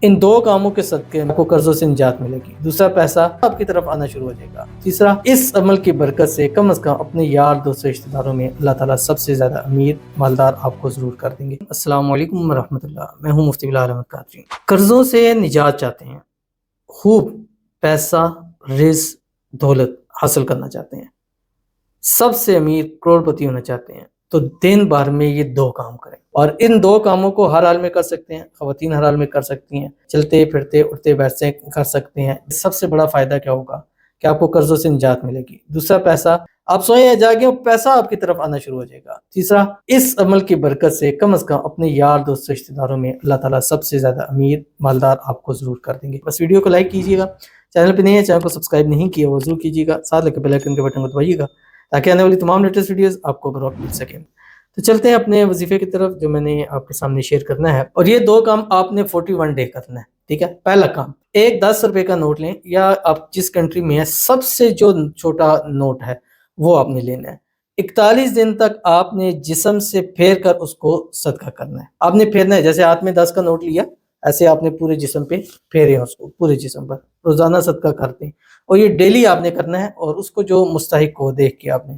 ان دو کاموں کے صدقے آپ کو قرضوں سے نجات ملے گی، دوسرا پیسہ آپ کی طرف آنا شروع ہو جائے گا، تیسرا اس عمل کی برکت سے کم از کم اپنے یار دوست رشتہ داروں میں اللہ تعالیٰ سب سے زیادہ امیر مالدار آپ کو ضرور کر دیں گے۔ السلام علیکم ورحمۃ اللہ، میں ہوں مفتی بلال احمد قادری۔ قرضوں سے نجات چاہتے ہیں، خوب پیسہ، رزق، دولت حاصل کرنا چاہتے ہیں، سب سے امیر کروڑ پتی ہونا چاہتے ہیں، تو دن بھر میں یہ دو کام کریں، اور ان دو کاموں کو ہر حال میں کر سکتے ہیں۔ خواتین ہر حال میں کر سکتی ہیں، چلتے پھرتے اٹھتے بیٹھتے کر سکتے ہیں۔ سب سے بڑا فائدہ کیا ہوگا کہ آپ کو قرضوں سے نجات ملے گی، دوسرا پیسہ، آپ سوئیں یا جاگیں پیسہ آپ کی طرف آنا شروع ہو جائے گا، تیسرا اس عمل کی برکت سے کم از کم اپنے یار دوست رشتہ داروں میں اللہ تعالیٰ سب سے زیادہ امیر مالدار آپ کو ضرور کر دیں گے۔ بس ویڈیو کو لائک کیجیے گا، چینل پہ نہیں ہے چینل کو سبسکرائب نہیں کیا وہ ضرور کیجیے گا، ساتھ لگے بیل آئیکن کے بٹن کو دبائیے گا تاکہ آنے والی تمام لیٹسٹ ویڈیوز آپ کو بروقت مل سکیں۔ تو چلتے ہیں اپنے وظیفے کی طرف جو میں نے آپ کے سامنے شیئر کرنا ہے، اور یہ دو کام آپ نے 41 ڈے کرنا ہے، ٹھیک ہے۔ پہلا کام، ایک 10 روپے کا نوٹ لیں، یا آپ جس کنٹری میں ہیں سب سے جو چھوٹا نوٹ ہے وہ آپ نے لینا ہے، 41 دن تک آپ نے جسم سے پھیر کر اس کو صدقہ کرنا ہے۔ آپ نے پھیرنا ہے، جیسے ہاتھ میں 10 کا نوٹ لیا ایسے آپ نے پورے جسم پہ پھیرے ہیں، اس کو پورے جسم پر روزانہ صدقہ کرتے ہیں، اور یہ ڈیلی آپ نے کرنا ہے، اور اس کو جو مستحق ہو دیکھ کے آپ نے۔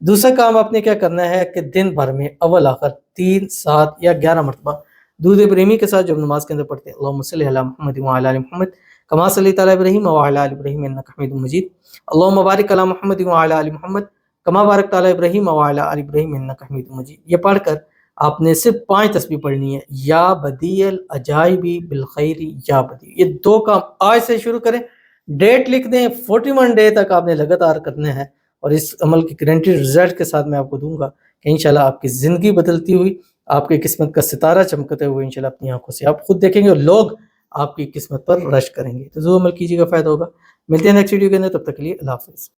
دوسرا کام آپ نے کیا کرنا ہے کہ دن بھر میں اول آخر 3، 7 یا 11 مرتبہ درود ابراہیمی کے ساتھ جب نماز کے اندر پڑھتے ہیں، اللہم صلی علی محمد وعلی آل محمد کما صلیت علی ابراہیم وعلی آل ابراہیم انک حمید مجید، اللہم بارک علی محمد وعلی آل محمد کما بارکت علی ابراہیم وعلی آل ابراہیم انک حمید مجید، یہ پڑھ کر آپ نے صرف 5 تسبیح پڑھنی ہے، یا بدیع العجائب بالخیر یا بدیع۔ یہ دو کام آج سے شروع کریں، ڈیٹ لکھ دیں، 41 ڈے تک آپ نے لگاتار کرنا ہے، اور اس عمل کی گارنٹی رزلٹ کے ساتھ میں آپ کو دوں گا کہ انشاءاللہ آپ کی زندگی بدلتی ہوئی، آپ کی قسمت کا ستارہ چمکتے ہوئے انشاءاللہ اپنی آنکھوں سے آپ خود دیکھیں گے، اور لوگ آپ کی قسمت پر رش کریں گے۔ تو ضرور عمل کیجیے گا، فائدہ ہوگا۔ ملتے ہیں نیکسٹ ویڈیو کے اندر، تب تک کے لیے اللہ حافظ۔